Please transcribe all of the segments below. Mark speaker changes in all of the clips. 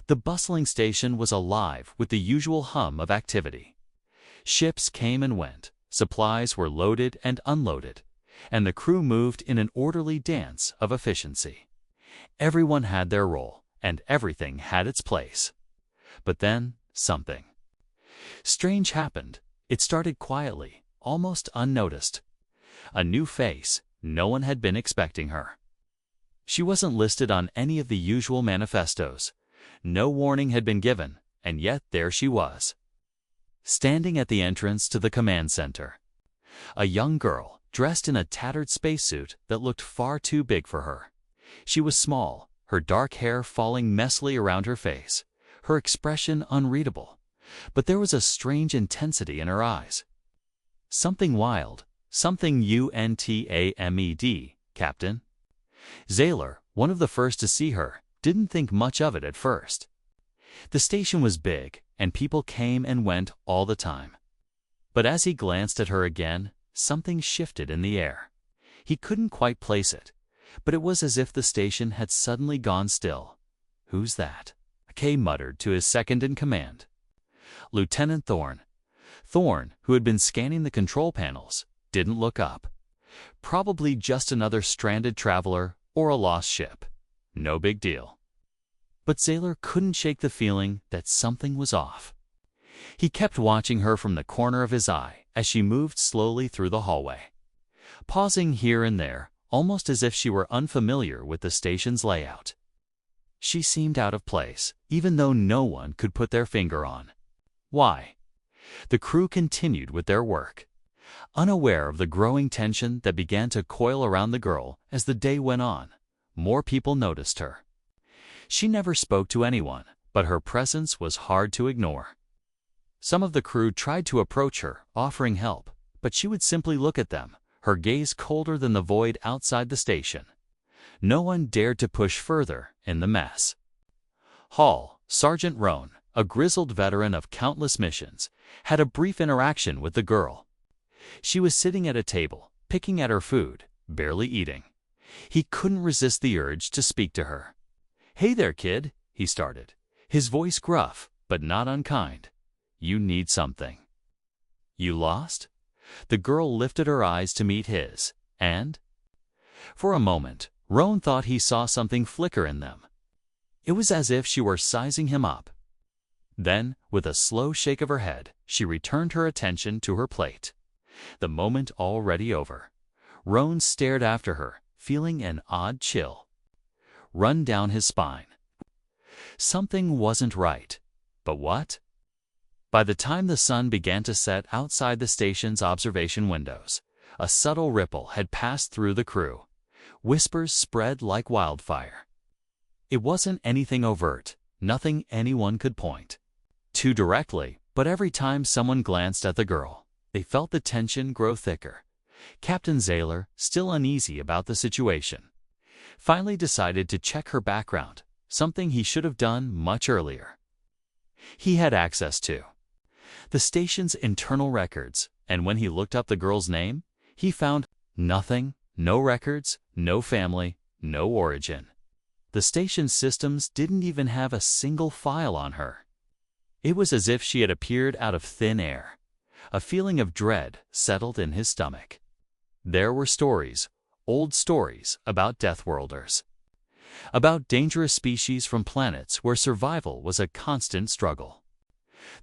Speaker 1: The bustling station was alive with the usual hum of activity. Ships came and went, supplies were loaded and unloaded, and the crew moved in an orderly dance of efficiency. Everyone had their role, and everything had its place. But then, something strange happened. It started quietly, almost unnoticed. A new face. No one had been expecting her. She wasn't listed on any of the usual manifestos. No warning had been given, and yet there she was, standing at the entrance to the command center. A young girl, dressed in a tattered spacesuit that looked far too big for her. She was small, her dark hair falling messily around her face, her expression unreadable. But there was a strange intensity in her eyes. Something wild, something untamed, Captain. Zaylor, one of the first to see her, didn't think much of it at first. The station was big, and people came and went all the time. But as he glanced at her again, something shifted in the air. He couldn't quite place it, but it was as if the station had suddenly gone still. "Who's that?" Kay muttered to his second-in-command. Lieutenant Thorne. Thorne, who had been scanning the control panels, didn't look up. Probably just another stranded traveler or a lost ship. No big deal. But Zaylor couldn't shake the feeling that something was off. He kept watching her from the corner of his eye as she moved slowly through the hallway, pausing here and there, almost as if she were unfamiliar with the station's layout. She seemed out of place, even though no one could put their finger on why. The crew continued with their work, unaware of the growing tension that began to coil around the girl as the day went on. More people noticed her. She never spoke to anyone, but her presence was hard to ignore. Some of the crew tried to approach her, offering help, but she would simply look at them, her gaze colder than the void outside the station. No one dared to push further in the mess. Hall, Sergeant Roan, a grizzled veteran of countless missions, had a brief interaction with the girl. She was sitting at a table, picking at her food, barely eating. He couldn't resist the urge to speak to her. "Hey there, kid," he started, his voice gruff, but not unkind. "You need something." "You lost?" The girl lifted her eyes to meet his, and for a moment, Roan thought he saw something flicker in them. It was as if she were sizing him up. Then, with a slow shake of her head, she returned her attention to her plate. The moment already over, Roan stared after her, feeling an odd chill run down his spine. Something wasn't right. But what? By the time the sun began to set outside the station's observation windows, a subtle ripple had passed through the crew. Whispers spread like wildfire. It wasn't anything overt, nothing anyone could point to directly, but every time someone glanced at the girl, they felt the tension grow thicker. Captain Zaylor, still uneasy about the situation, finally decided to check her background, something he should have done much earlier. He had access to the station's internal records, and when he looked up the girl's name, he found nothing, no records, no family, no origin. The station's systems didn't even have a single file on her. It was as if she had appeared out of thin air. A feeling of dread settled in his stomach. There were stories, old stories about Deathworlders, about dangerous species from planets where survival was a constant struggle.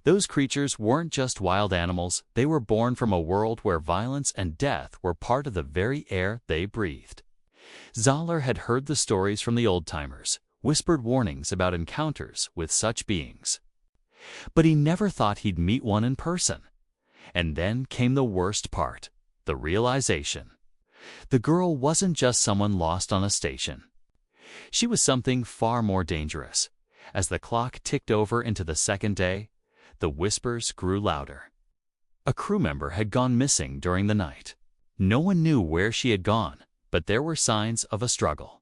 Speaker 1: Those creatures weren't just wild animals, they were born from a world where violence and death were part of the very air they breathed. Zaylor had heard the stories from the old-timers, whispered warnings about encounters with such beings. But he never thought he'd meet one in person. And then came the worst part, the realization. The girl wasn't just someone lost on a station. She was something far more dangerous. As the clock ticked over into the second day, the whispers grew louder. A crew member had gone missing during the night. No one knew where she had gone, but there were signs of a struggle.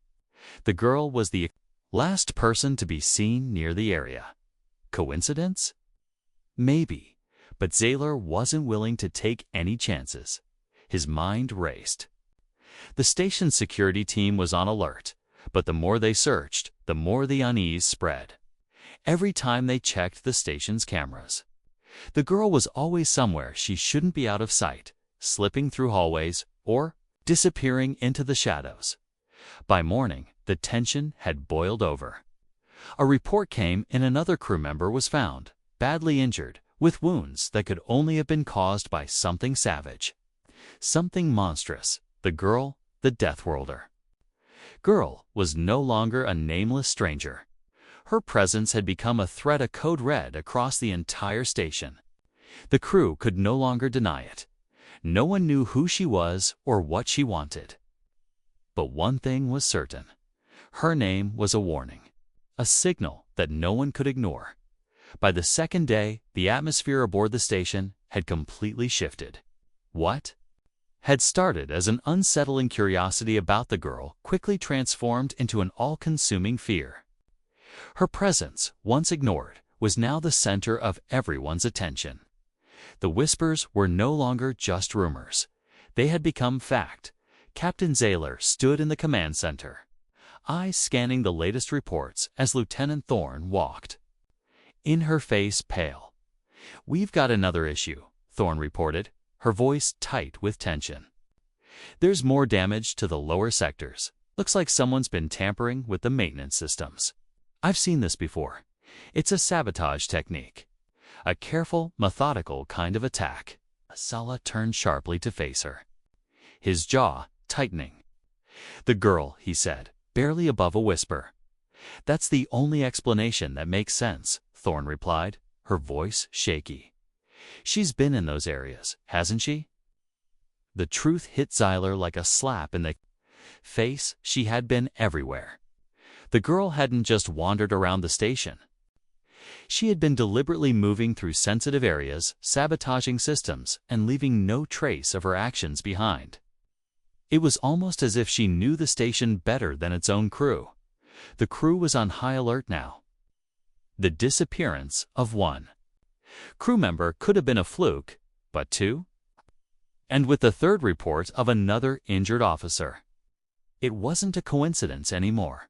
Speaker 1: The girl was the last person to be seen near the area. Coincidence? Maybe, but Zaylor wasn't willing to take any chances. His mind raced. The station's security team was on alert, but the more they searched, the more the unease spread. every time they checked the station's cameras. The girl was always somewhere she shouldn't be, out of sight, slipping through hallways, or disappearing into the shadows. By morning, the tension had boiled over. A report came in. Another crew member was found, badly injured, with wounds that could only have been caused by something savage. Something monstrous. The girl, the Deathworlder. Girl was no longer a nameless stranger. Her presence had become a threat, a code red across the entire station. The crew could no longer deny it. No one knew who she was or what she wanted. But one thing was certain. Her name was a warning, a signal that no one could ignore. By the second day, the atmosphere aboard the station had completely shifted. What had started as an unsettling curiosity about the girl quickly transformed into an all-consuming fear. Her presence, once ignored, was now the center of everyone's attention. The whispers were no longer just rumors. They had become fact. Captain Zayler stood in the command center, eyes scanning the latest reports as Lieutenant Thorne walked. In her face pale. "We've got another issue," Thorne reported, her voice tight with tension. "There's more damage to the lower sectors. Looks like someone's been tampering with the maintenance systems. I've seen this before. It's a sabotage technique. A careful, methodical kind of attack." Sala turned sharply to face her, his jaw tightening. "The girl," he said, barely above a whisper. "That's the only explanation that makes sense," Thorne replied, her voice shaky. "She's been in those areas, hasn't she?" The truth hit Zayler like a slap in the face. She had been everywhere. The girl hadn't just wandered around the station. She had been deliberately moving through sensitive areas, sabotaging systems, and leaving no trace of her actions behind. It was almost as if she knew the station better than its own crew. The crew was on high alert now. The disappearance of one crew member could have been a fluke, but two? And with the third report of another injured officer, it wasn't a coincidence anymore.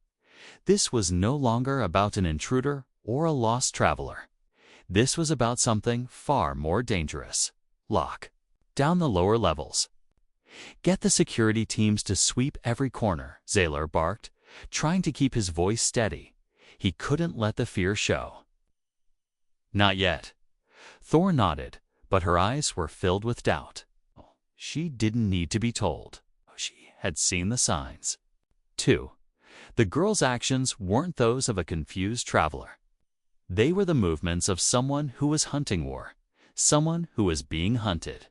Speaker 1: This was no longer about an intruder or a lost traveler. This was about something far more dangerous. "Lock down the lower levels. Get the security teams to sweep every corner," Zayler barked, trying to keep his voice steady. He couldn't let the fear show. "Not yet." Thorne nodded, but her eyes were filled with doubt. She didn't need to be told. She had seen the signs. 2. The girl's actions weren't those of a confused traveler. They were the movements of someone who was hunting war, someone who was being hunted.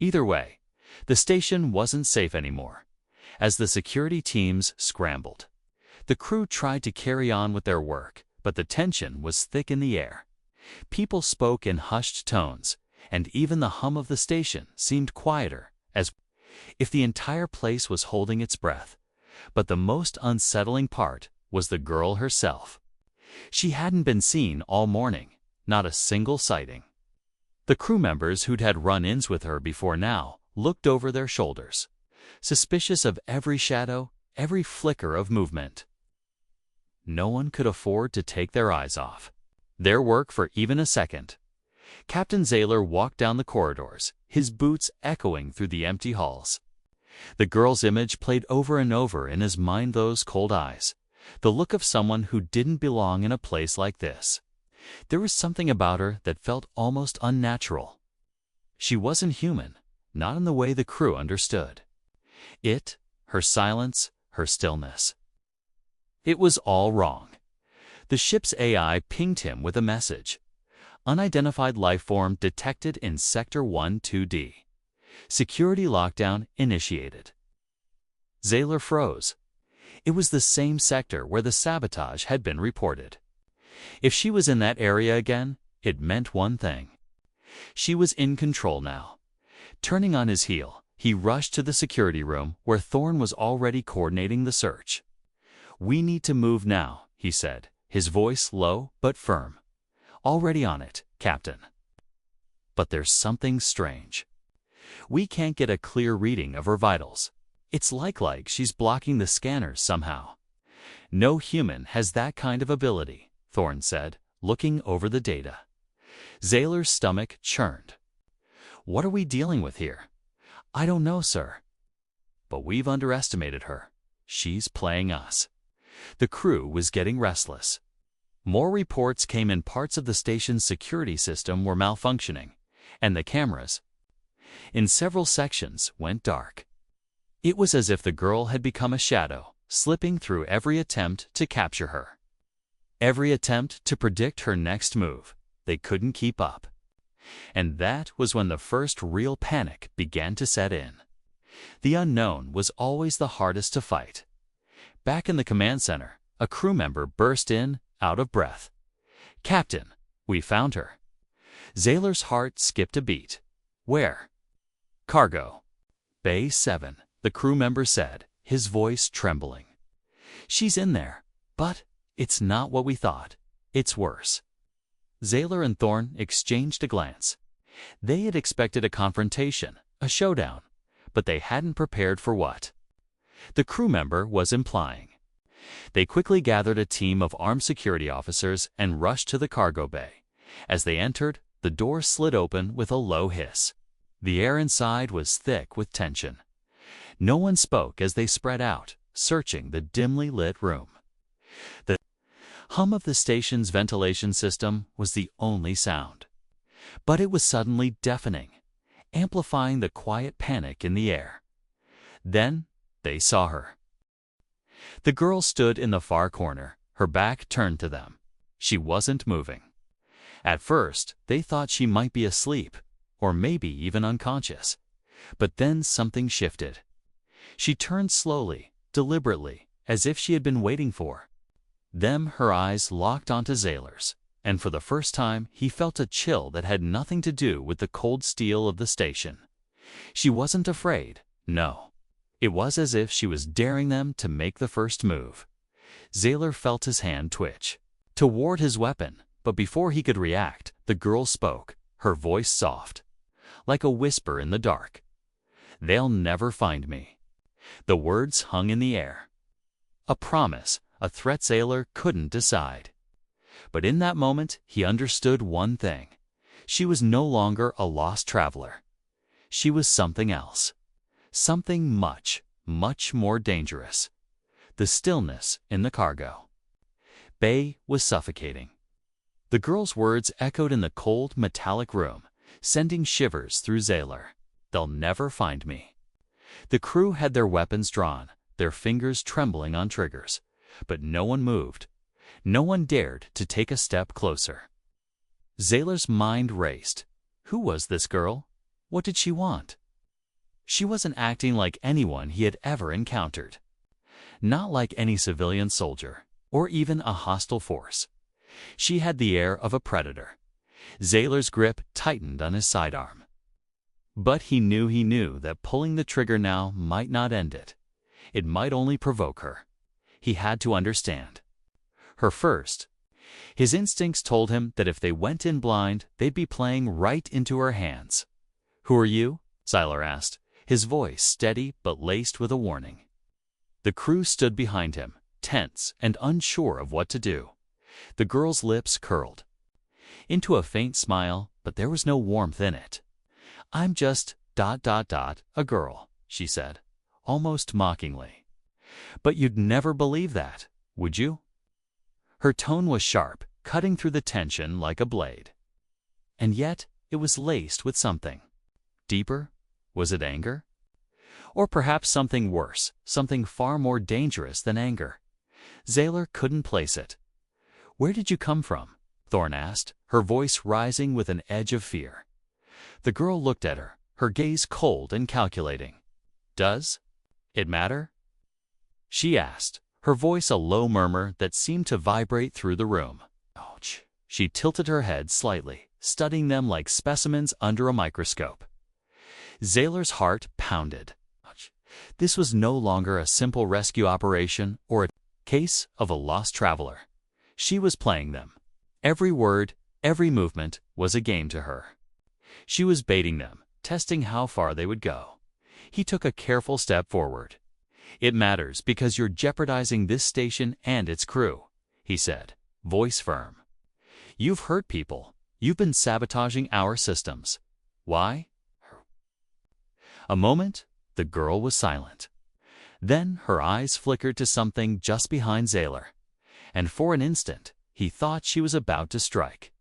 Speaker 1: Either way, the station wasn't safe anymore. As the security teams scrambled, the crew tried to carry on with their work, but the tension was thick in the air. People spoke in hushed tones, and even the hum of the station seemed quieter, as if the entire place was holding its breath. But the most unsettling part was the girl herself. She hadn't been seen all morning, not a single sighting. The crew members who'd had run-ins with her before now looked over their shoulders, suspicious of every shadow, every flicker of movement. No one could afford to take their eyes off their work for even a second. Captain Zayler walked down the corridors, his boots echoing through the empty halls. The girl's image played over and over in his mind, those cold eyes, the look of someone who didn't belong in a place like this. There was something about her that felt almost unnatural. She wasn't human, not in the way the crew understood it, her silence, her stillness. It was all wrong. The ship's AI pinged him with a message. Unidentified life form detected in Sector 1-2D. Security lockdown initiated. Zayler froze. It was the same sector where the sabotage had been reported. If she was in that area again, it meant one thing. She was in control now. Turning on his heel, he rushed to the security room where Thorne was already coordinating the search. "We need to move now," he said, his voice low but firm. "Already on it, Captain." "But there's something strange. We can't get a clear reading of her vitals. It's like she's blocking the scanners somehow." "No human has that kind of ability," Thorne said, looking over the data. Zayler's stomach churned. "What are we dealing with here?" "I don't know, sir." "But we've underestimated her. She's playing us." The crew was getting restless. More reports came in. Parts of the station's security system were malfunctioning, and the cameras, in several sections, went dark. It was as if the girl had become a shadow, slipping through every attempt to capture her. Every attempt to predict her next move. They couldn't keep up. And that was when the first real panic began to set in. The unknown was always the hardest to fight. Back in the command center, a crew member burst in, out of breath. "Captain, we found her." Zayler's heart skipped a beat. "Where?" "Cargo. Bay 7, the crew member said, his voice trembling. "She's in there, but it's not what we thought. It's worse." Zayler and Thorne exchanged a glance. They had expected a confrontation, a showdown, but they hadn't prepared for what the crew member was implying. They quickly gathered a team of armed security officers and rushed to the cargo bay. As they entered, the door slid open with a low hiss. The air inside was thick with tension. No one spoke as they spread out, searching the dimly lit room. The hum of the station's ventilation system was the only sound. But it was suddenly deafening, amplifying the quiet panic in the air. Then they saw her. The girl stood in the far corner, her back turned to them. She wasn't moving. At first, they thought she might be asleep, or maybe even unconscious. But then something shifted. She turned slowly, deliberately, as if she had been waiting for them. Her eyes locked onto Zayler's, and for the first time he felt a chill that had nothing to do with the cold steel of the station. She wasn't afraid, no. It was as if she was daring them to make the first move. Zayler felt his hand twitch toward his weapon, but before he could react, the girl spoke, her voice soft, like a whisper in the dark. "They'll never find me." The words hung in the air. A promise, a threat. Zayler couldn't decide. But in that moment, he understood one thing. She was no longer a lost traveler. She was something else. Something much, much more dangerous. The stillness in the cargo bay was suffocating. The girl's words echoed in the cold, metallic room, sending shivers through Zayler. "They'll never find me." The crew had their weapons drawn, their fingers trembling on triggers. But no one moved. No one dared to take a step closer. Zayler's mind raced. Who was this girl? What did she want? She wasn't acting like anyone he had ever encountered. Not like any civilian soldier, or even a hostile force. She had the air of a predator. Zayler's grip tightened on his sidearm. But he knew that pulling the trigger now might not end it. It might only provoke her. He had to understand her first. His instincts told him that if they went in blind, they'd be playing right into her hands. "Who are you?" Zayler asked, his voice steady but laced with a warning. The crew stood behind him, tense and unsure of what to do. The girl's lips curled into a faint smile, but there was no warmth in it. "I'm just ... a girl," she said, almost mockingly. "But you'd never believe that, would you?" Her tone was sharp, cutting through the tension like a blade. And yet it was laced with something deeper. Was it anger? Or perhaps something worse, something far more dangerous than anger? Zayler couldn't place it. "Where did you come from?" Thorne asked, her voice rising with an edge of fear. The girl looked at her, her gaze cold and calculating. "Does it matter?" she asked, her voice a low murmur that seemed to vibrate through the room. Ouch. She tilted her head slightly, studying them like specimens under a microscope. Zayler's heart pounded. This was no longer a simple rescue operation or a case of a lost traveler. She was playing them. Every word, every movement was a game to her. She was baiting them, testing how far they would go. He took a careful step forward. "It matters because you're jeopardizing this station and its crew," he said, voice firm. You've hurt people. You've been sabotaging our systems. Why? A moment, the girl was silent. Then her eyes flickered to something just behind Zaylor, and for an instant, he thought she was about to strike.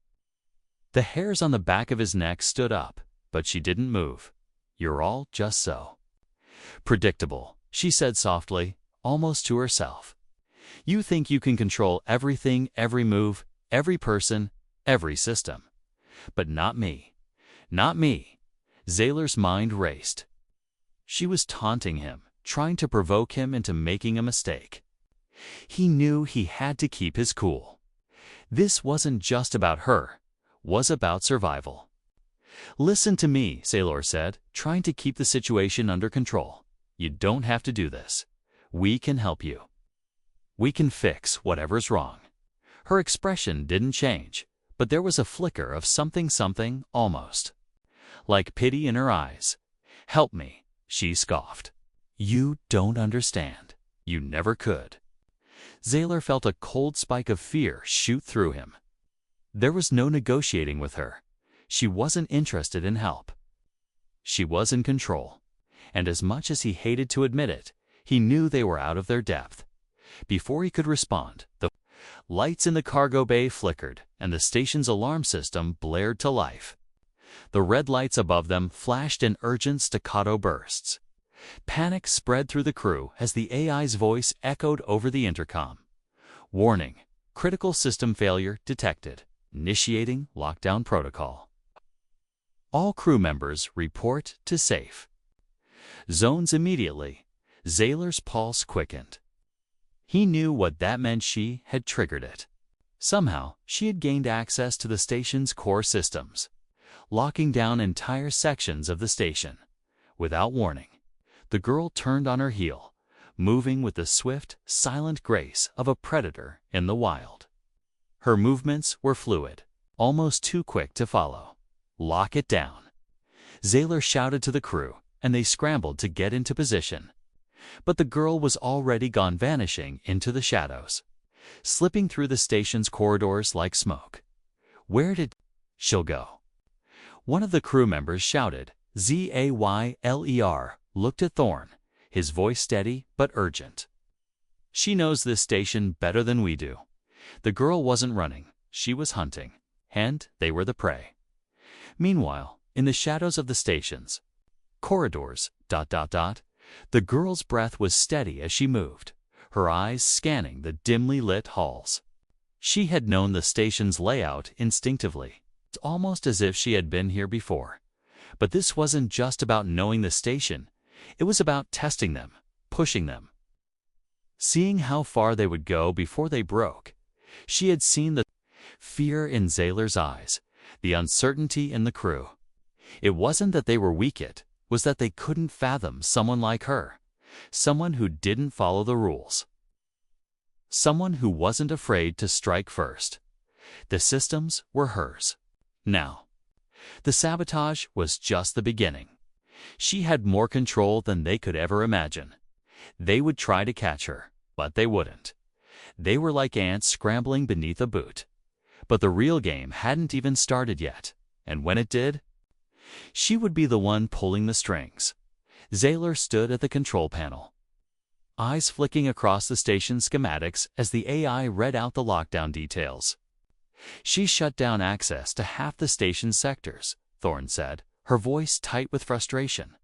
Speaker 1: The hairs on the back of his neck stood up, but she didn't move. You're all just so predictable, she said softly, almost to herself. You think you can control everything, every move, every person, every system. But not me. Not me. Zaylor's mind raced. She was taunting him, trying to provoke him into making a mistake. He knew he had to keep his cool. This wasn't just about her, was about survival. Listen to me, Zaylor said, trying to keep the situation under control. You don't have to do this. We can help you. We can fix whatever's wrong. Her expression didn't change, but there was a flicker of something almost like pity in her eyes. Help me, she scoffed. You don't understand. You never could. Zaylor felt a cold spike of fear shoot through him. There was no negotiating with her. She wasn't interested in help. She was in control, and as much as he hated to admit it, he knew they were out of their depth. Before he could respond, the lights in the cargo bay flickered, and the station's alarm system blared to life. The red lights above them flashed in urgent staccato bursts. Panic spread through the crew as the AI's voice echoed over the intercom. Warning, critical system failure detected. Initiating lockdown protocol. All crew members report to safe zones immediately. Zaylor's pulse quickened. He knew what that meant. She had triggered it. Somehow, she had gained access to the station's core systems, locking down entire sections of the station. Without warning, the girl turned on her heel, moving with the swift, silent grace of a predator in the wild. Her movements were fluid, almost too quick to follow. Lock it down. Zaylor shouted to the crew, and they scrambled to get into position. But the girl was already gone, vanishing into the shadows, slipping through the station's corridors like smoke. Where did she'll go? One of the crew members shouted. Zayler looked at Thorn, his voice steady but urgent. She knows this station better than we do. The girl wasn't running, she was hunting, and they were the prey. Meanwhile, in the shadows of the station's corridors, the girl's breath was steady as she moved, her eyes scanning the dimly lit halls. She had known the station's layout instinctively. It's almost as if she had been here before. But this wasn't just about knowing the station. It was about testing them, pushing them, seeing how far they would go before they broke. She had seen the fear in Zaylor's eyes, the uncertainty in the crew. It wasn't that they were weak, it was that they couldn't fathom someone like her, someone who didn't follow the rules, someone who wasn't afraid to strike first. The systems were hers. Now, the sabotage was just the beginning. She had more control than they could ever imagine. They would try to catch her, but they wouldn't. They were like ants scrambling beneath a boot. But the real game hadn't even started yet, and when it did, she would be the one pulling the strings. Zaylor stood at the control panel, eyes flicking across the station schematics as the AI read out the lockdown details. She shut down access to half the station's sectors, Thorn said, her voice tight with frustration.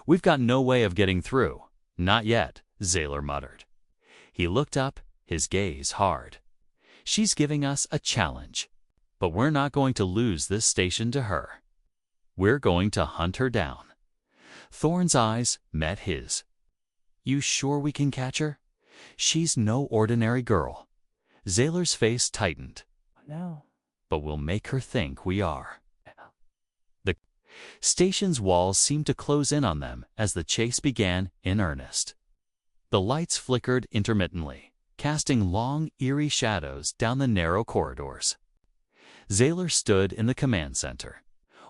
Speaker 1: We've got no way of getting through. Not yet, Zaylor muttered. He looked up, his gaze hard. She's giving us a challenge, but we're not going to lose this station to her. We're going to hunt her down. Thorn's eyes met his. You sure we can catch her? She's no ordinary girl. Zaylor's face tightened.
Speaker 2: No.
Speaker 1: But we'll make her think we are. The station's walls seemed to close in on them as the chase began in earnest. The lights flickered intermittently, casting long, eerie shadows down the narrow corridors. Zaylor stood in the command center,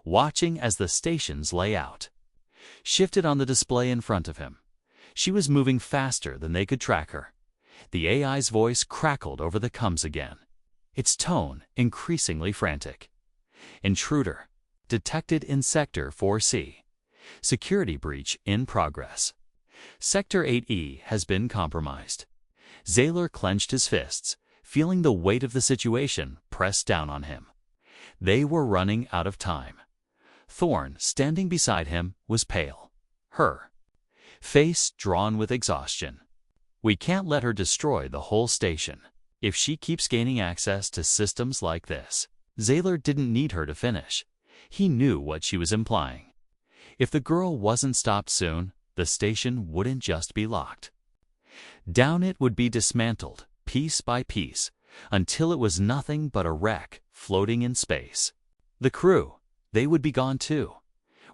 Speaker 1: watching as the station's layout shifted on the display in front of him. She was moving faster than they could track her. The AI's voice crackled over the comms again. its tone increasingly frantic. Intruder. Detected in Sector 4C. Security breach in progress. Sector 8E has been compromised. Zaylor clenched his fists, feeling the weight of the situation press down on him. They were running out of time. Thorn, standing beside him, was pale. Her face drawn with exhaustion. We can't let her destroy the whole station. If she keeps gaining access to systems like this. Zaylor didn't need her to finish. He knew what she was implying. If the girl wasn't stopped soon, the station wouldn't just be locked. Down it would be dismantled, piece by piece, until it was nothing but a wreck floating in space. The crew, they would be gone too.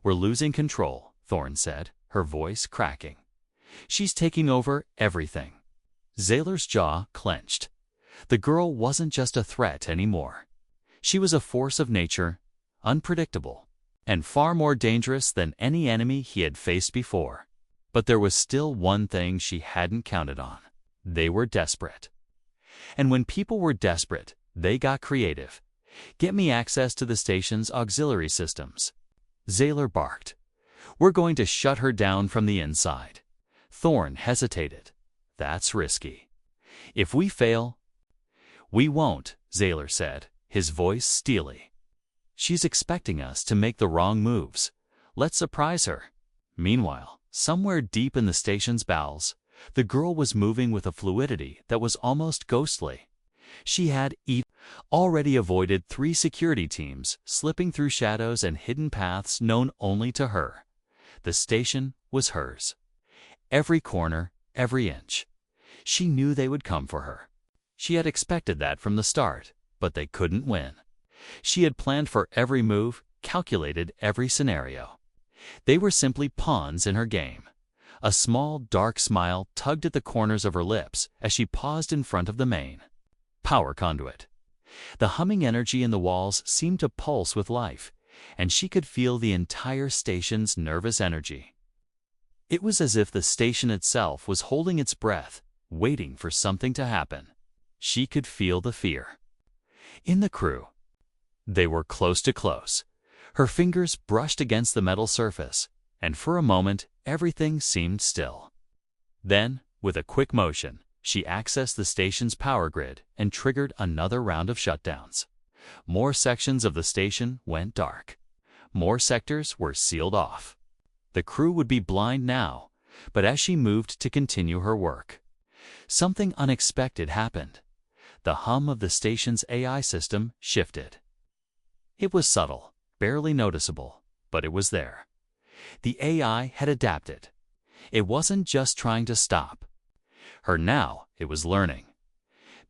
Speaker 1: We're losing control, Thorn said, her voice cracking. She's taking over everything. Zaylor's jaw clenched. The girl wasn't just a threat anymore. She was a force of nature, unpredictable, and far more dangerous than any enemy he had faced before. But there was still one thing she hadn't counted on. They were desperate. And when people were desperate, they got creative. Get me access to the station's auxiliary systems. Zaylor barked. We're going to shut her down from the inside. Thorn hesitated. That's risky. If we fail, we won't, Zaylor said, his voice steely. She's expecting us to make the wrong moves. Let's surprise her. Meanwhile, somewhere deep in the station's bowels, the girl was moving with a fluidity that was almost ghostly. She had already avoided 3 security teams, slipping through shadows and hidden paths known only to her. The station was hers. Every corner, every inch. She knew they would come for her. She had expected that from the start, but they couldn't win. She had planned for every move, calculated every scenario. They were simply pawns in her game. A small, dark smile tugged at the corners of her lips as she paused in front of the main power conduit. The humming energy in the walls seemed to pulse with life, and she could feel the entire station's nervous energy. It was as if the station itself was holding its breath, waiting for something to happen. She could feel the fear. In the crew, they were close to close. Her fingers brushed against the metal surface, and for a moment everything seemed still. Then, with a quick motion, she accessed the station's power grid and triggered another round of shutdowns. More sections of the station went dark. More sectors were sealed off. The crew would be blind now, but as she moved to continue her work, something unexpected happened. The hum of the station's AI system shifted. It was subtle, barely noticeable, but it was there. The AI had adapted. It wasn't just trying to stop her now, it was learning.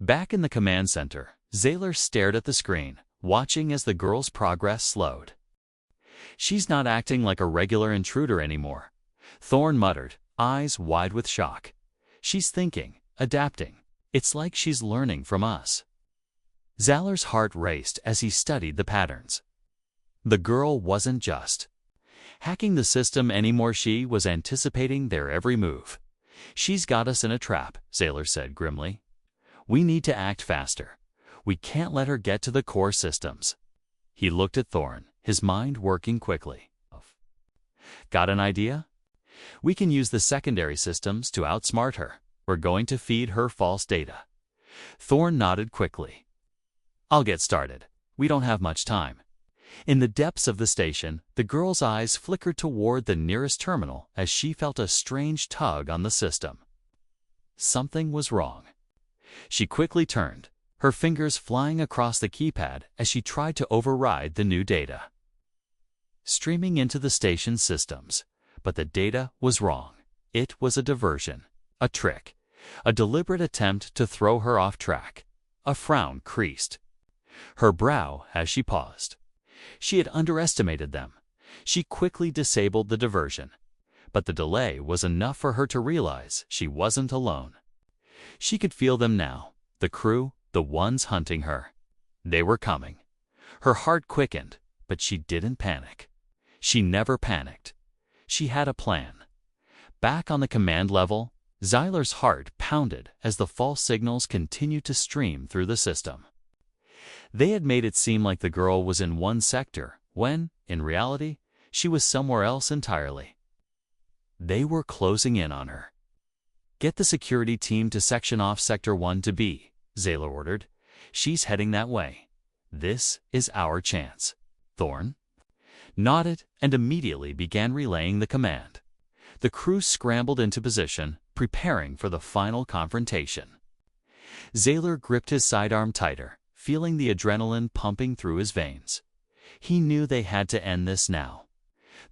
Speaker 1: Back in the command center, Zaylor stared at the screen, watching as the girl's progress slowed. She's not acting like a regular intruder anymore, Thorn muttered, eyes wide with shock. She's thinking, adapting. It's like she's learning from us. Zaylor's heart raced as he studied the patterns. The girl wasn't just hacking the system anymore, she was anticipating their every move. She's got us in a trap, Zaylor said grimly. We need to act faster. We can't let her get to the core systems. He looked at Thorn, his mind working quickly. Got an idea? We can use the secondary systems to outsmart her. We're going to feed her false data. Thorn nodded quickly. I'll get started. We don't have much time. In the depths of the station, the girl's eyes flickered toward the nearest terminal as she felt a strange tug on the system. Something was wrong. She quickly turned, her fingers flying across the keypad as she tried to override the new data streaming into the station's systems. But the data was wrong. It was a diversion, a trick, a deliberate attempt to throw her off track. A frown creased her brow as she paused. She had underestimated them. She quickly disabled the diversion, but the delay was enough for her to realize she wasn't alone. She could feel them now, the crew, the ones hunting her. They were coming. Her heart quickened, but she didn't panic. She never panicked. She had a plan. Back on the command level, Zaylor's heart pounded as the false signals continued to stream through the system. They had made it seem like the girl was in one sector, when, in reality, she was somewhere else entirely. They were closing in on her. "Get the security team to section off Sector 1 to B," Zayler ordered. "She's heading that way. This is our chance." Thorn nodded and immediately began relaying the command. The crew scrambled into position, preparing for the final confrontation. Zayler gripped his sidearm tighter, feeling the adrenaline pumping through his veins. He knew they had to end this now.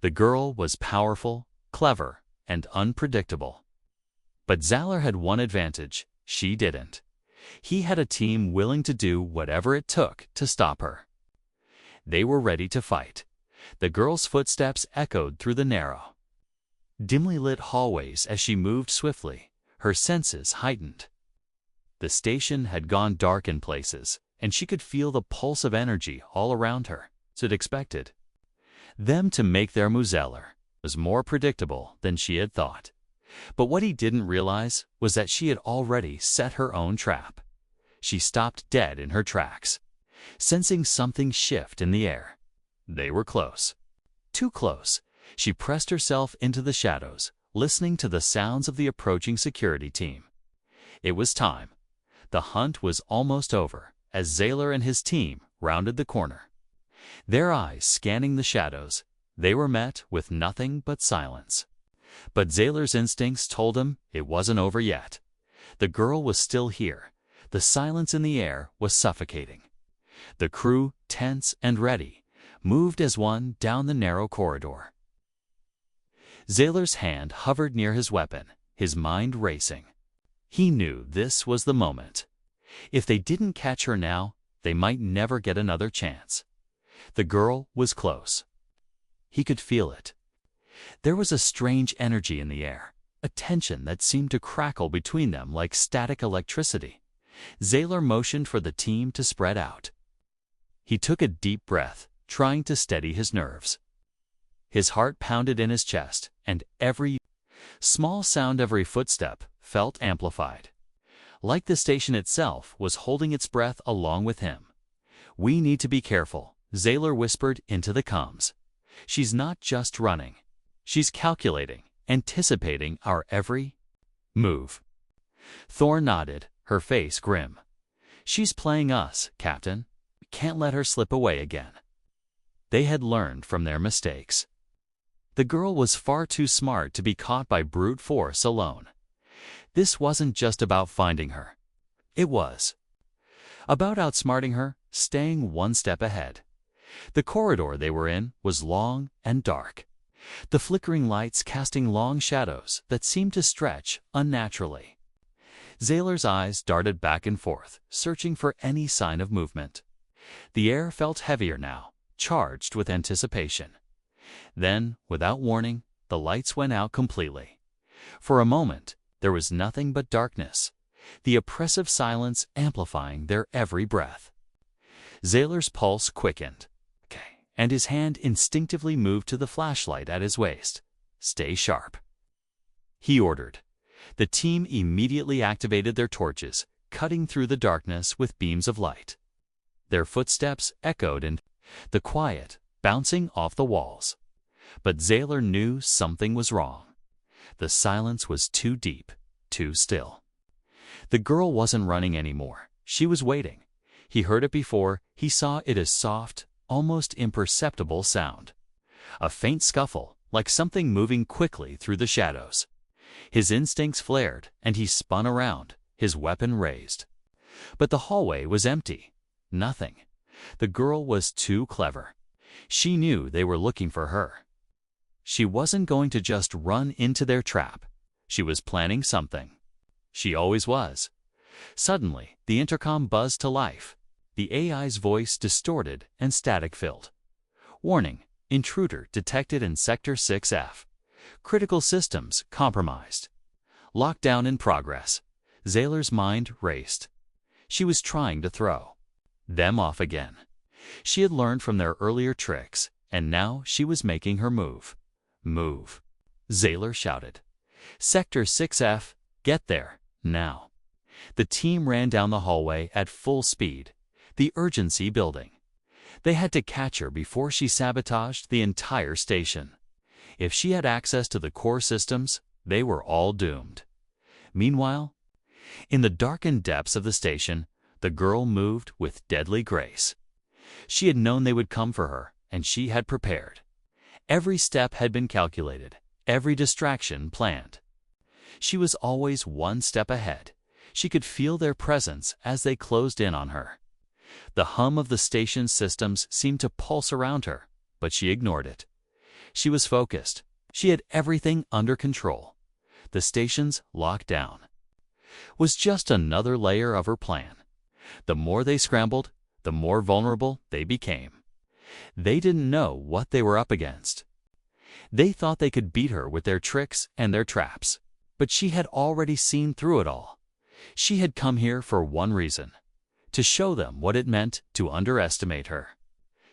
Speaker 1: The girl was powerful, clever, and unpredictable. But Zayler had one advantage: she didn't. He had a team willing to do whatever it took to stop her. They were ready to fight. The girl's footsteps echoed through the narrow, dimly lit hallways as she moved swiftly, her senses heightened. The station had gone dark in places, and she could feel the pulse of energy all around her. She'd expected them to make their move. Zayler was more predictable than she had thought. But what he didn't realize was that she had already set her own trap. She stopped dead in her tracks, sensing something shift in the air. They were close. Too close. She pressed herself into the shadows, listening to the sounds of the approaching security team. It was time. The hunt was almost over as Zayler and his team rounded the corner. Their eyes scanning the shadows, they were met with nothing but silence. But Zayler's instincts told him it wasn't over yet. The girl was still here. The silence in the air was suffocating. The crew, tense and ready, moved as one down the narrow corridor. Zayler's hand hovered near his weapon, his mind racing. He knew this was the moment. If they didn't catch her now, they might never get another chance. The girl was close. He could feel it. There was a strange energy in the air, a tension that seemed to crackle between them like static electricity. Zayler motioned for the team to spread out. He took a deep breath, trying to steady his nerves. His heart pounded in his chest, and every small sound, every footstep, felt amplified. Like the station itself was holding its breath along with him. "We need to be careful," Zayler whispered into the comms. "She's not just running. She's calculating, anticipating our every move." Thorn nodded, her face grim. "She's playing us, Captain. We can't let her slip away again." They had learned from their mistakes. The girl was far too smart to be caught by brute force alone. This wasn't just about finding her. It was about outsmarting her, staying one step ahead. The corridor they were in was long and dark, the flickering lights casting long shadows that seemed to stretch unnaturally. Zayler's eyes darted back and forth, searching for any sign of movement. The air felt heavier now, charged with anticipation. Then, without warning, the lights went out completely. For a moment, there was nothing but darkness, the oppressive silence amplifying their every breath. Zayler's pulse quickened, and his hand instinctively moved to the flashlight at his waist. "Stay sharp," he ordered. The team immediately activated their torches, cutting through the darkness with beams of light. Their footsteps echoed in the quiet, bouncing off the walls. But Zayler knew something was wrong. The silence was too deep, too still. The girl wasn't running anymore. She was waiting. He heard it before. He saw it as soft, almost imperceptible sound. A faint scuffle, like something moving quickly through the shadows. His instincts flared, and he spun around, his weapon raised. But the hallway was empty. Nothing. The girl was too clever. She knew they were looking for her. She wasn't going to just run into their trap. She was planning something. She always was. Suddenly, the intercom buzzed to life. The AI's voice distorted and static-filled. "Warning, intruder detected in Sector 6F. Critical systems compromised. Lockdown in progress." Zayler's mind raced. She was trying to throw them off again. She had learned from their earlier tricks, and now she was making her move. "Move," Zayler shouted. "Sector 6F, get there, now." The team ran down the hallway at full speed. the urgency building. They had to catch her before she sabotaged the entire station. If she had access to the core systems, they were all doomed. Meanwhile, in the darkened depths of the station, the girl moved with deadly grace. She had known they would come for her, and she had prepared. Every step had been calculated, every distraction planned. She was always one step ahead. She could feel their presence as they closed in on her. The hum of the station's systems seemed to pulse around her, but she ignored it. She was focused. She had everything under control. The station's lockdown was just another layer of her plan. The more they scrambled, the more vulnerable they became. They didn't know what they were up against. They thought they could beat her with their tricks and their traps, but she had already seen through it all. She had come here for one reason: to show them what it meant to underestimate her.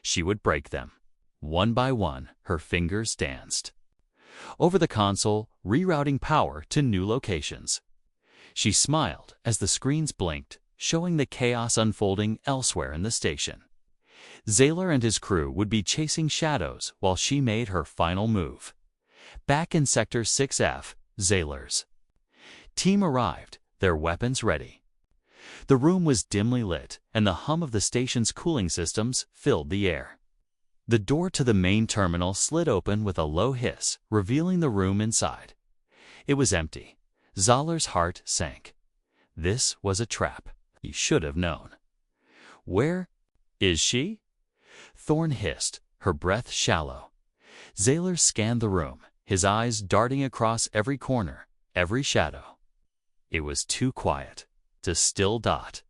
Speaker 1: She would break them. One by one, her fingers danced over the console, rerouting power to new locations. She smiled as the screens blinked, showing the chaos unfolding elsewhere in the station. Zaylor and his crew would be chasing shadows while she made her final move. Back in Sector 6F, Zaylor's team arrived, their weapons ready. The room was dimly lit, and the hum of the station's cooling systems filled the air. The door to the main terminal slid open with a low hiss, revealing the room inside. It was empty. Zahler's heart sank. This was a trap. He should have known. "Where is she?" Thorn hissed, her breath shallow. Zaylor scanned the room, his eyes darting across every corner, every shadow. It was too quiet. To still dot.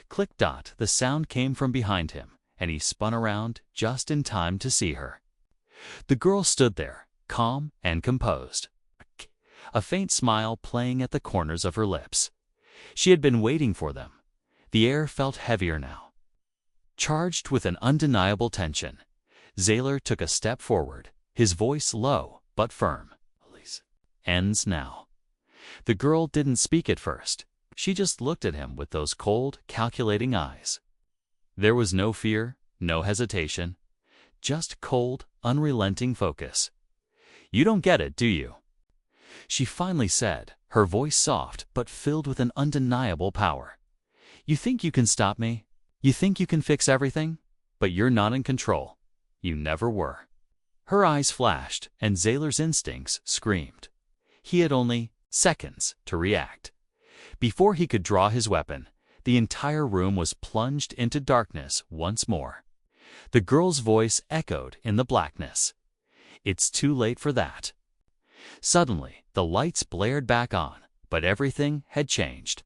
Speaker 1: Click dot, the sound came from behind him, and he spun around just in time to see her. The girl stood there, calm and composed, a faint smile playing at the corners of her lips. She had been waiting for them. The air felt heavier now, charged with an undeniable tension. Zaylor took a step forward, his voice low but firm. "Ends now." The girl didn't speak at first. She just looked at him with those cold, calculating eyes. There was no fear, no hesitation, just cold, unrelenting focus. "You don't get it, do you?" she finally said, her voice soft but filled with an undeniable power. "You think you can stop me? You think you can fix everything? But you're not in control. You never were." Her eyes flashed, and Zaylor's instincts screamed. He had only seconds to react. Before he could draw his weapon, the entire room was plunged into darkness once more. The girl's voice echoed in the blackness. "It's too late for that." Suddenly, the lights blared back on, but everything had changed.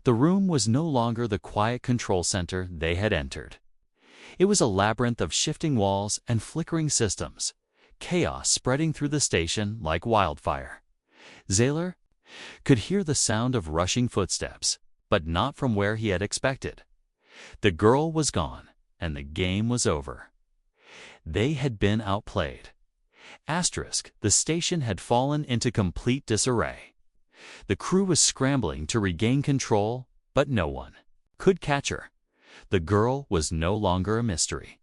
Speaker 1: The room was no longer the quiet control center they had entered. It was a labyrinth of shifting walls and flickering systems, chaos spreading through the station like wildfire. Zaylor could hear the sound of rushing footsteps, but not from where he had expected. The girl was gone, and the game was over. They had been outplayed. The station had fallen into complete disarray. The crew was scrambling to regain control, but no one could catch her. The girl was no longer a mystery.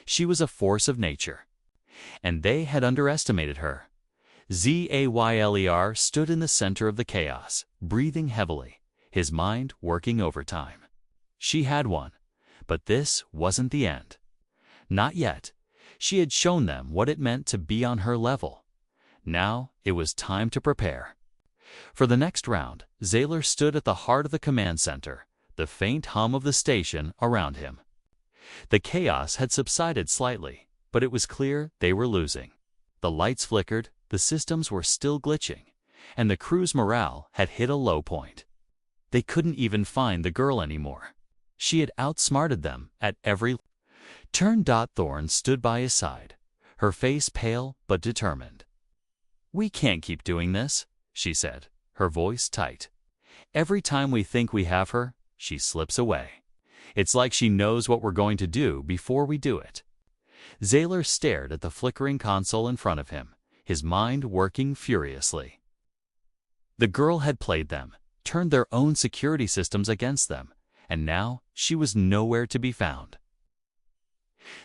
Speaker 1: She was a force of nature, and they had underestimated her. Zayler stood in the center of the chaos, breathing heavily, his mind working overtime. She had won, but this wasn't the end. Not yet. She had shown them what it meant to be on her level. Now it was time to prepare. For the next round, Zaylor stood at the heart of the command center, the faint hum of the station around him. The chaos had subsided slightly, but it was clear they were losing. The lights flickered, the systems were still glitching, and the crew's morale had hit a low point. They couldn't even find the girl anymore. She had outsmarted them at every turn. Thorn stood by his side, her face pale but determined. "We can't keep doing this," she said, her voice tight. "Every time we think we have her, she slips away. It's like she knows what we're going to do before we do it." Zaylor stared at the flickering console in front of him, his mind working furiously. The girl had played them, turned their own security systems against them, and now she was nowhere to be found.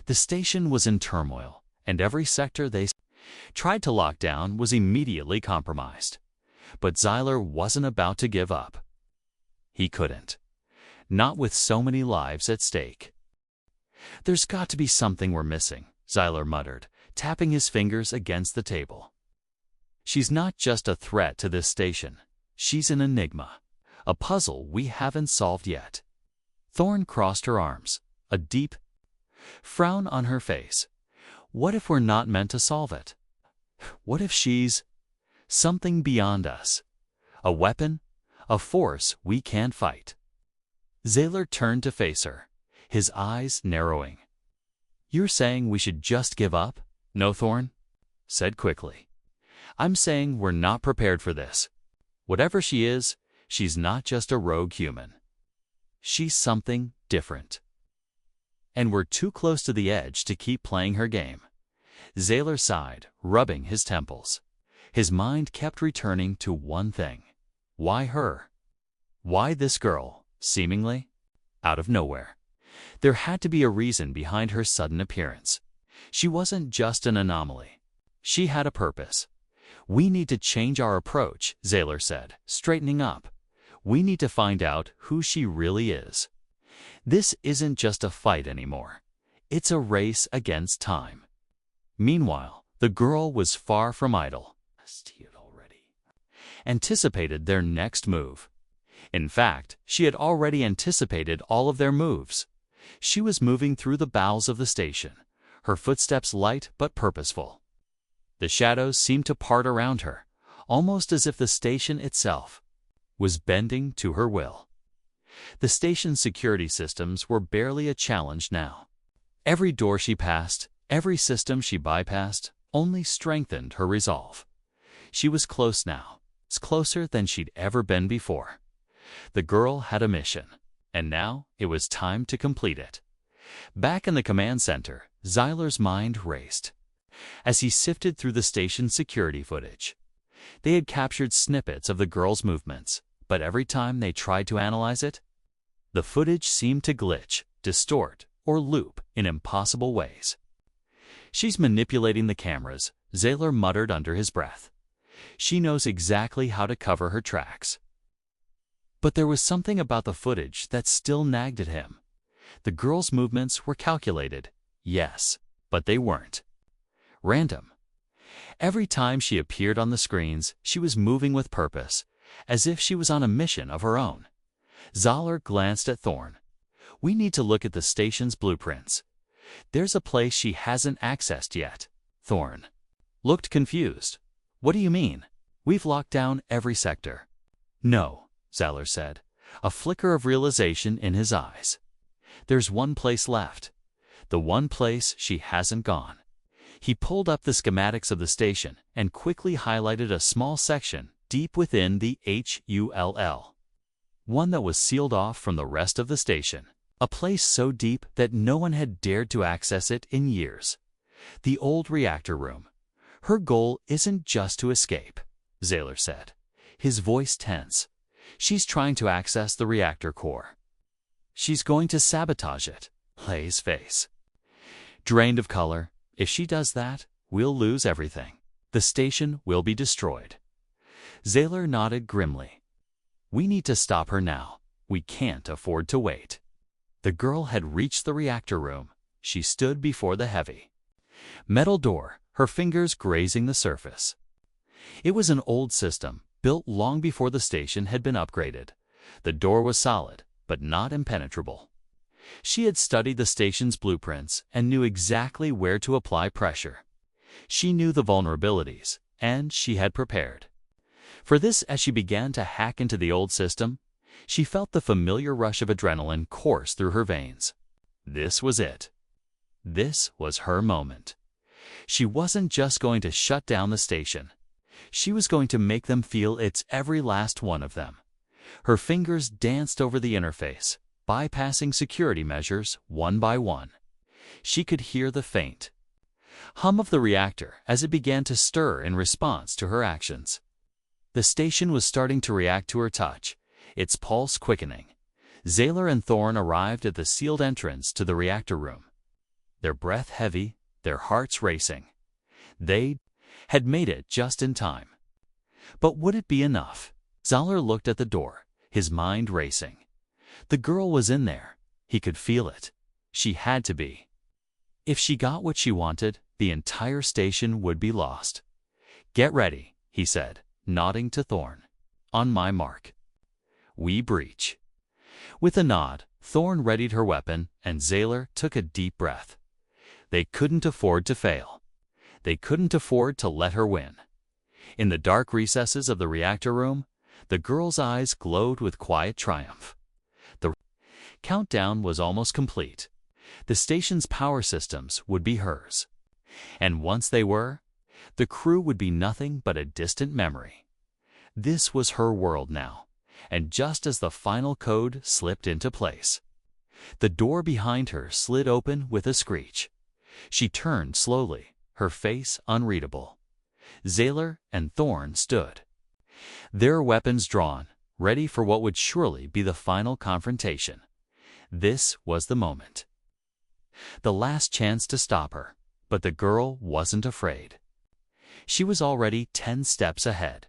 Speaker 1: The station was in turmoil, and every sector they tried to lock down was immediately compromised. But Xyler wasn't about to give up. He couldn't. Not with so many lives at stake. "There's got to be something we're missing," Xyler muttered, tapping his fingers against the table. "She's not just a threat to this station. She's an enigma, a puzzle we haven't solved yet." Thorn crossed her arms, a deep frown on her face. "What if we're not meant to solve it? What if she's something beyond us? A weapon? A force we can't fight?" Xyler turned to face her, his eyes narrowing. "You're saying we should just give up?" "No," Thorn said quickly. "I'm saying we're not prepared for this. Whatever she is, she's not just a rogue human. She's something different. And we're too close to the edge to keep playing her game." Xyler sighed, rubbing his temples. His mind kept returning to one thing. Why her? Why this girl, seemingly out of nowhere? There had to be a reason behind her sudden appearance. She wasn't just an anomaly. She had a purpose. "We need to change our approach," Xyler said, straightening up. "We need to find out who she really is. This isn't just a fight anymore. It's a race against time." Meanwhile, the girl was far from idle. She had already anticipated their next move. In fact, she had already anticipated all of their moves. She was moving through the bowels of the station, her footsteps light but purposeful. The shadows seemed to part around her, almost as if the station itself was bending to her will. The station's security systems were barely a challenge now. Every door she passed, every system she bypassed, only strengthened her resolve. She was close now, closer than she'd ever been before. The girl had a mission, and now it was time to complete it. Back in the command center, Xyler's mind raced as he sifted through the station's security footage. They had captured snippets of the girl's movements, but every time they tried to analyze it, the footage seemed to glitch, distort, or loop in impossible ways. "She's manipulating the cameras," Xyler muttered under his breath. "She knows exactly how to cover her tracks." But there was something about the footage that still nagged at him. The girl's movements were calculated, yes, but they weren't random. Every time she appeared on the screens, she was moving with purpose, as if she was on a mission of her own. Xyler glanced at Thorn. "We need to look at the station's blueprints. There's a place she hasn't accessed yet." Thorn looked confused. "What do you mean? We've locked down every sector." "No," Xyler said, a flicker of realization in his eyes. "There's one place left. The one place she hasn't gone." He pulled up the schematics of the station and quickly highlighted a small section deep within the HULL. One that was sealed off from the rest of the station. A place so deep that no one had dared to access it in years. The old reactor room. "Her goal isn't just to escape," Xyler said, his voice tense. "She's trying to access the reactor core. She's going to sabotage it." His face drained of color. "If she does that, we'll lose everything. The station will be destroyed." Xyler nodded grimly. "We need to stop her now. We can't afford to wait." The girl had reached the reactor room. She stood before the heavy metal door, her fingers grazing the surface. It was an old system, built long before the station had been upgraded. The door was solid, but not impenetrable. She had studied the station's blueprints and knew exactly where to apply pressure. She knew the vulnerabilities, and she had prepared. For this, as she began to hack into the old system, she felt the familiar rush of adrenaline course through her veins. This was it. This was her moment. She wasn't just going to shut down the station. She was going to make them feel it's every last one of them. Her fingers danced over the interface, bypassing security measures one by one. She could hear the faint hum of the reactor as it began to stir in response to her actions. The station was starting to react to her touch, its pulse quickening. Zaylor and Thorn arrived at the sealed entrance to the reactor room, their breath heavy, their hearts racing. They had made it just in time. But would it be enough? Zaylor looked at the door, his mind racing. The girl was in there. He could feel it. She had to be. If she got what she wanted, the entire station would be lost. "Get ready," he said, nodding to Thorn. "On my mark. We breach." With a nod, Thorn readied her weapon, and Zaylor took a deep breath. They couldn't afford to fail. They couldn't afford to let her win. In the dark recesses of the reactor room, the girl's eyes glowed with quiet triumph. The countdown was almost complete. The station's power systems would be hers. And once they were, the crew would be nothing but a distant memory. This was her world now, and just as the final code slipped into place, the door behind her slid open with a screech. She turned slowly, her face unreadable. Zaylor and Thorn stood, their weapons drawn, ready for what would surely be the final confrontation. This was the moment. The last chance to stop her, but the girl wasn't afraid. She was already 10 steps ahead.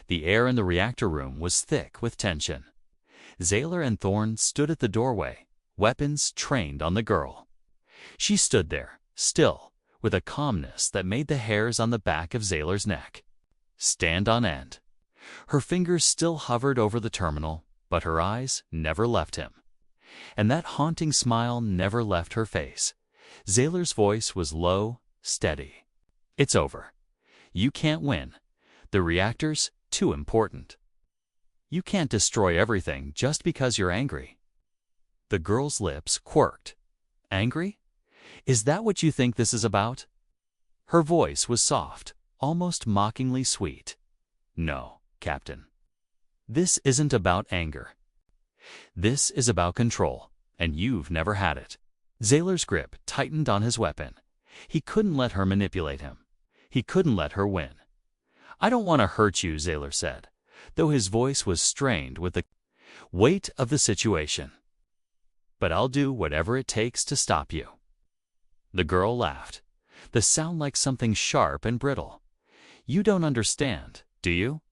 Speaker 1: The air in the reactor room was thick with tension. Zaylor and Thorn stood at the doorway, weapons trained on the girl. She stood there, still, with a calmness that made the hairs on the back of Zaylor's neck stand on end. Her fingers still hovered over the terminal, but her eyes never left him. And that haunting smile never left her face. Zaylor's voice was low, steady. "It's over. You can't win. The reactor's too important. You can't destroy everything just because you're angry." The girl's lips quirked. "Angry? Is that what you think this is about?" Her voice was soft, almost mockingly sweet. "No, Captain. This isn't about anger. This is about control, and you've never had it." Zaylor's grip tightened on his weapon. He couldn't let her manipulate him. He couldn't let her win. "I don't want to hurt you," Zaylor said, though his voice was strained with the weight of the situation. "But I'll do whatever it takes to stop you." The girl laughed, the sound like something sharp and brittle. "You don't understand, do you?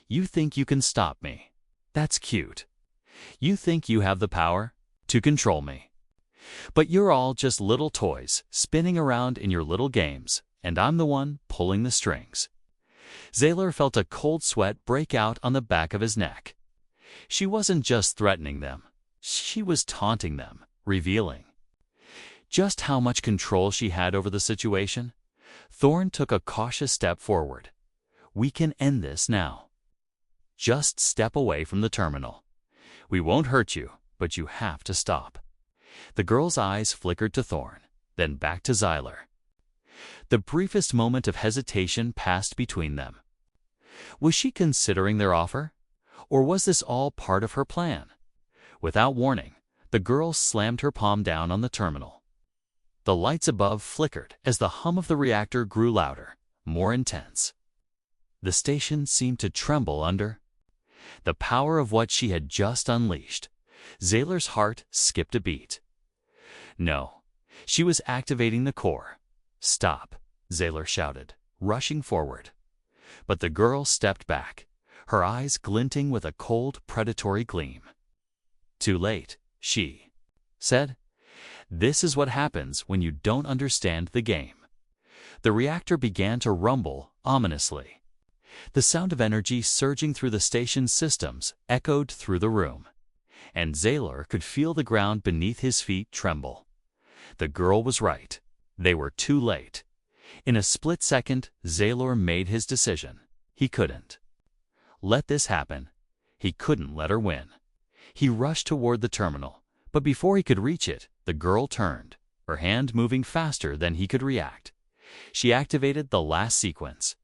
Speaker 1: You think you can stop me. That's cute. You think you have the power to control me. But you're all just little toys spinning around in your little games, and I'm the one pulling the strings." Zaylor felt a cold sweat break out on the back of his neck. She wasn't just threatening them. She was taunting them, revealing just how much control she had over the situation. Thorn took a cautious step forward. "We can end this now. Just step away from the terminal. We won't hurt you, but you have to stop." The girl's eyes flickered to Thorn, then back to Zaylor. The briefest moment of hesitation passed between them. Was she considering their offer? Or was this all part of her plan? Without warning, the girl slammed her palm down on the terminal. The lights above flickered as the hum of the reactor grew louder, more intense. The station seemed to tremble under the power of what she had just unleashed. Zaylor's heart skipped a beat. No, she was activating the core. "Stop," Zaylor shouted, rushing forward. But the girl stepped back, her eyes glinting with a cold, predatory gleam. "Too late," she said. "This is what happens when you don't understand the game." The reactor began to rumble ominously. The sound of energy surging through the station's systems echoed through the room, and Zaylor could feel the ground beneath his feet tremble. The girl was right. They were too late. In a split second, Zaylor made his decision. He couldn't let this happen. He couldn't let her win. He rushed toward the terminal, but before he could reach it, the girl turned, her hand moving faster than he could react. She activated the last sequence.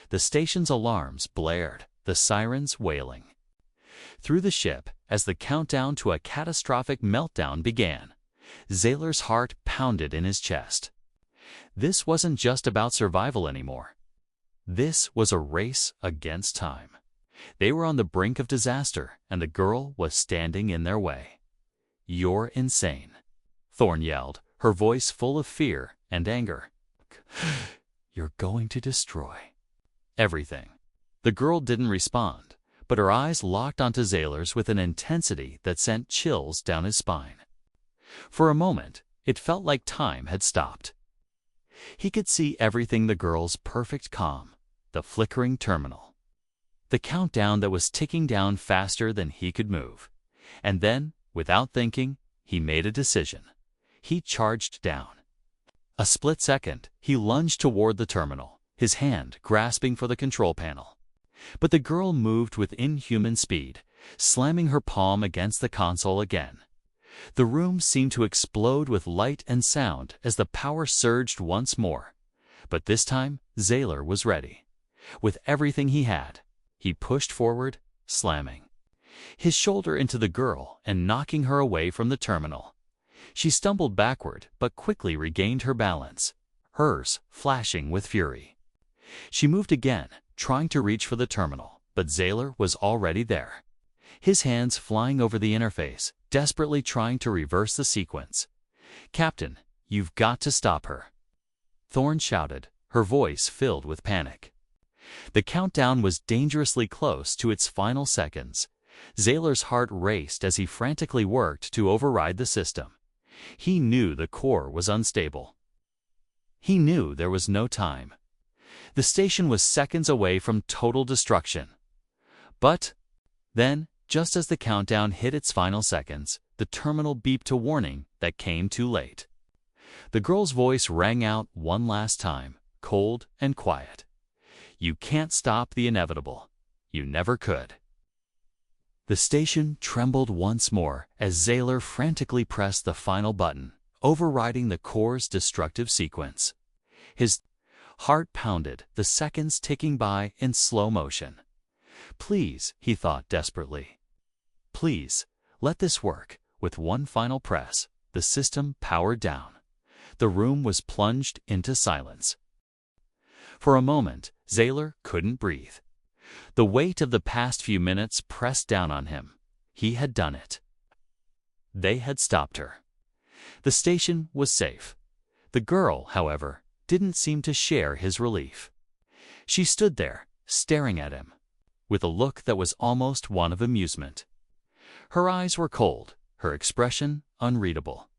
Speaker 1: The station's alarms blared, the sirens wailing. Through the ship, as the countdown to a catastrophic meltdown began, Zaylor's heart pounded in his chest. This wasn't just about survival anymore. This was a race against time. They were on the brink of disaster, and the girl was standing in their way. "You're insane," Thorn yelled, her voice full of fear and anger. "You're going to destroy everything." The girl didn't respond, but her eyes locked onto Zaylor's with an intensity that sent chills down his spine. For a moment, it felt like time had stopped. He could see everything: the girl's perfect calm, the flickering terminal, the countdown that was ticking down faster than he could move. And then, without thinking, he made a decision. He charged down. A split second, he lunged toward the terminal, his hand grasping for the control panel. But the girl moved with inhuman speed, slamming her palm against the console again. The room seemed to explode with light and sound as the power surged once more. But this time, Zaylor was ready. With everything he had, he pushed forward, slamming his shoulder into the girl and knocking her away from the terminal. She stumbled backward but quickly regained her balance, hers flashing with fury. She moved again, trying to reach for the terminal, but Zaylor was already there, his hands flying over the interface, desperately trying to reverse the sequence. "Captain, you've got to stop her," Thorn shouted, her voice filled with panic. The countdown was dangerously close to its final seconds. Zaylor's heart raced as he frantically worked to override the system. He knew the core was unstable. He knew there was no time. The station was seconds away from total destruction. But then, just as the countdown hit its final seconds, the terminal beeped a warning that came too late. The girl's voice rang out one last time, cold and quiet. "You can't stop the inevitable. You never could." The station trembled once more as Zaylor frantically pressed the final button, overriding the core's destructive sequence. His heart pounded, the seconds ticking by in slow motion. "Please," he thought desperately. "Please, let this work." With one final press, the system powered down. The room was plunged into silence. For a moment, Zaylor couldn't breathe. The weight of the past few minutes pressed down on him. He had done it. They had stopped her. The station was safe. The girl, however, didn't seem to share his relief. She stood there, staring at him, with a look that was almost one of amusement. Her eyes were cold, her expression unreadable.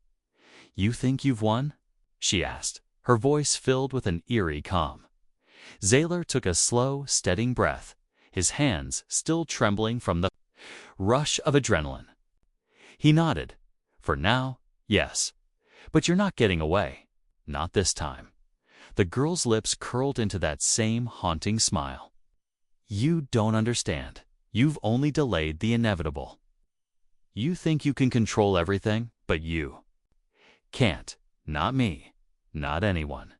Speaker 1: "You think you've won?" she asked, her voice filled with an eerie calm. Zaylor took a slow, steadying breath, his hands still trembling from the rush of adrenaline. He nodded. "For now, yes. But you're not getting away. Not this time." The girl's lips curled into that same haunting smile. "You don't understand. You've only delayed the inevitable. You think you can control everything, but you can't. Not me. Not anyone."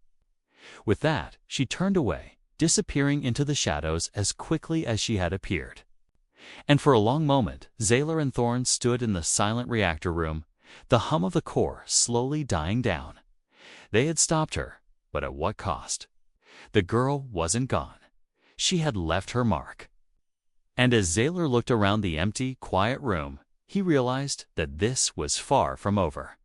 Speaker 1: With that, she turned away, disappearing into the shadows as quickly as she had appeared. And for a long moment, Zaylor and Thorn stood in the silent reactor room, the hum of the core slowly dying down. They had stopped her, but at what cost? The girl wasn't gone. She had left her mark. And as Zaylor looked around the empty, quiet room, he realized that this was far from over.